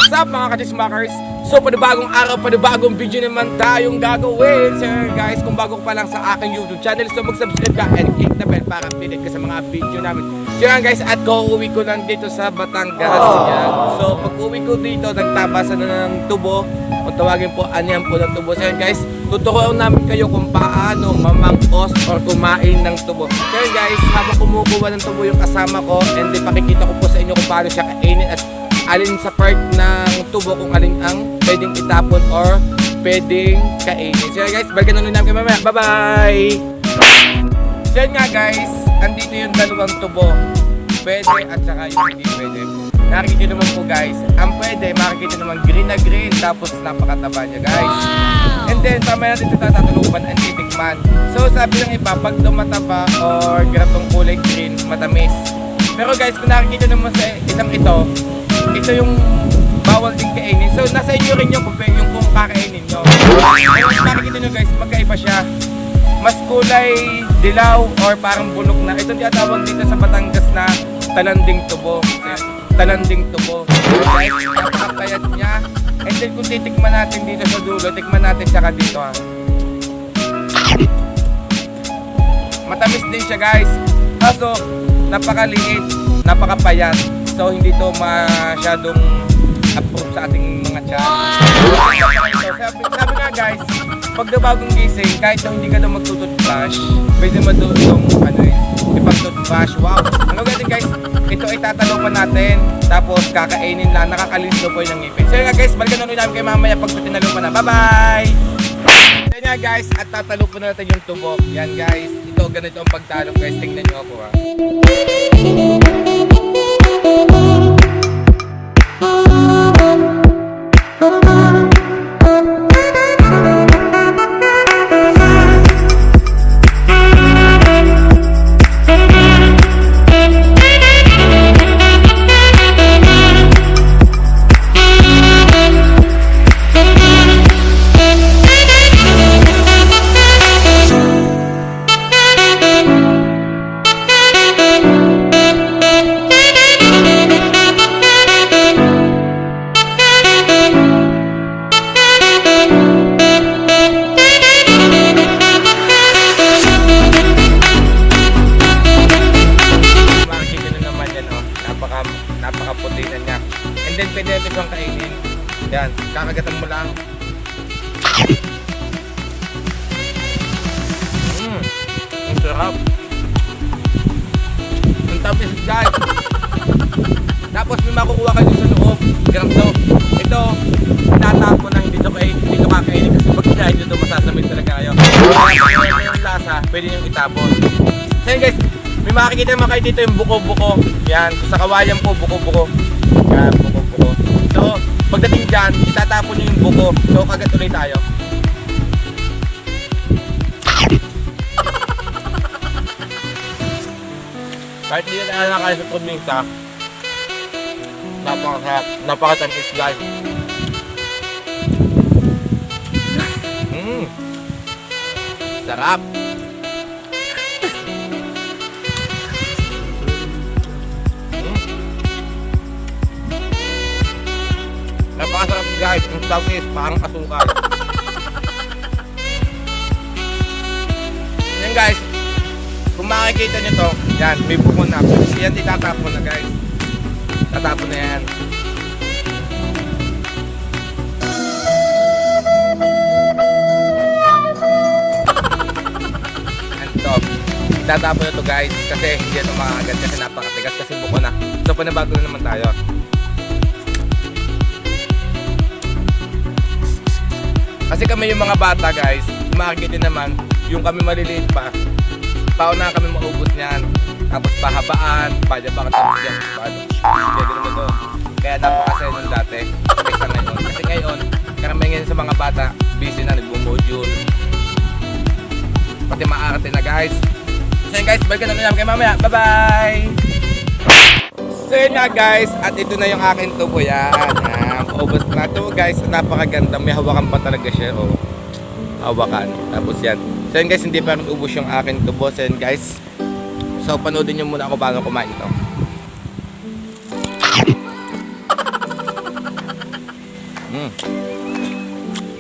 What's up mga ka-chismakers? So panibagong araw, panibagong video naman tayong gagawin. So guys, kung bago ka pa lang sa aking YouTube channel, so mag-subscribe ka and click the bell para updated ka sa mga video namin. So yan guys, at uuwi ko lang dito sa Batangas. Yan. So pag uwi ko dito, nagtabasan na ng tubo. Kung tawagin po, anyan po ng tubo. So yan guys, tuturuan namin kayo kung paano mamangos or kumain ng tubo. So yan guys, habang kumukuha ng tubo yung kasama ko, and then pakikita ko po sa inyo kung paano siya kainin at alin sa part ng tubo kung alin ang pwedeng itapon or pwedeng kainin. So guys, balikan na namin kayo mamaya. Bye-bye! So nga guys, andito yung dalawang tubo. Pwede at saka yung hindi pwede. Nakikita naman po guys, ang pwede, makikita naman green na green, tapos napakataba niya guys. And then, tama natin ito tatulupan ang titikman. So sabi ng iba, pag tumataba or ganitong kulay green, matamis. Pero guys, kung nakikita naman sa isang ito yung bawal din kainin. So nasa inyo rin yung kung kakainin nyo. Ngayon nakikita nyo guys, magkaiba siya. Mas kulay dilaw or parang bulok na. Ito tinatawag dito sa Batangas na talanding tubo. Talanding tubo. Guys, napakapayat niya. And then kung titikman natin dito sa dulo, tikman natin saka dito ha. Matamis din siya guys. Kaso napakaliit, napakapayat. So hindi to masyadong approve sa ating mga tiyan. Sabi nga guys, pag na bagong gising, kahit na hindi ka na magtututbrush, pwede mo itong ipag-toothbrush. Wow! Ano gano'n guys, ito ay tatalupan natin, tapos kakainin lang, nakakalisto po yung ngipin. So yun nga guys, balikan na namin kayo mamaya pag tinalupan na. Bye-bye! So yun nga guys, at tatalupan na natin yung tubo. Yan guys, ito ganito ang pagtalop guys, tingnan nyo ako ha. Napakaputi na niya. And then pwede ito siyang kainin. Yan, kakagatan mo lang. Ang sarap. Ang tamis guys. Tapos may makukuha kayo sa loob. Ganito. Ito, tinatapo na hindi ito kakainin kasi pag kinain nyo ito masasamit talaga kayo. Kaya yung lasa, pwede nyo itapon. So yun guys, may makikita naman kayo dito yung buko-buko. Yan, sa kawayan po, buko-buko. Yan, buko-buko. So, pagdating dyan, itatapon nyo yung buko. So, kagat ulit tayo. Kahit hindi na nakakaya sa probinsya, napakasarap, napakatamis guys. Sarap! Napakasarap guys, ang tamis, parang asukal. Yan guys, kung makikita nyo to, yan, may buko na. Yan, itatapon na guys. Tatapon na yan. Yan to. Itatapon na to guys, kasi hindi ito makakagat kasi napakatigas kasi buko na. So panabago na naman tayo. Kasi kami yung mga bata guys, makikita naman, yung kami maliliit pa, pauna kami maubos niyan. Tapos pahabaan, pajabakan tapos dyan, kaya ganun na doon. Kaya napakasaya nun dati, kaysa ngayon. Kasi ngayon, karamihan sa mga bata, busy na, nagbo-module. Pati maarte na guys. So yun guys, balikan na namin kayo mamaya. Bye-bye! So yun nga guys, at ito na yung aking tubo yan. Ubos na ito guys, napakaganda, may hawakan pa talaga siya, oh. Hawakan, tapos yan. So yun guys, hindi pa rin ubos yung aking tubo. So yun guys, so panoodin nyo muna ako bago kumain ito.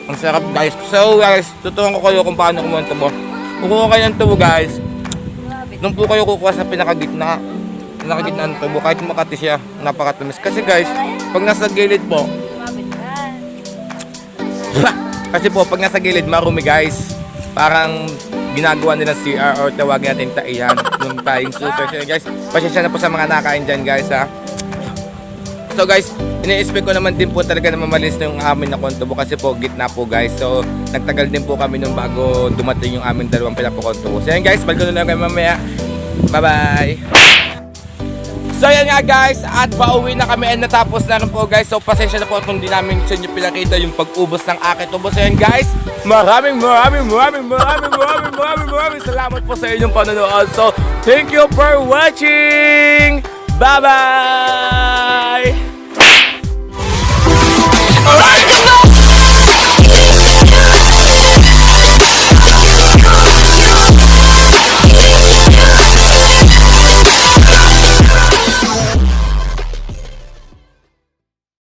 Ang sarap guys. So guys, tuturuan ko kayo kung paano kumuha ng tubo. Kukuha kayo ng tubo guys. Doon po kayo kukuha sa pinakagitna ng tubo. Kahit makati siya, napakatamis. Kasi guys, pag nasa gilid po, kasi po pag nasa gilid marumi guys. Parang ginagawa nila CR or tawagin natin taihan nung tayong suso. Guys, pasensya na po sa mga nakain dyan guys ha. So guys, ini-expect ko naman din po talaga na mamalis na yung amin na kontubo kasi po gitna po guys. So nagtagal din po kami nung bago dumating yung aming dalawang pinapakontubo. So yan guys, balik ko na lang kayo mamaya. Bye bye! So yan nga guys, at pauwi na kami and natapos na rin po guys. So pasensya na po kung di namin sa inyo pinakita yung pag-ubos ng aking tubo. So yan guys, maraming salamat po sa inyong panonood. So thank you for watching! Bye bye!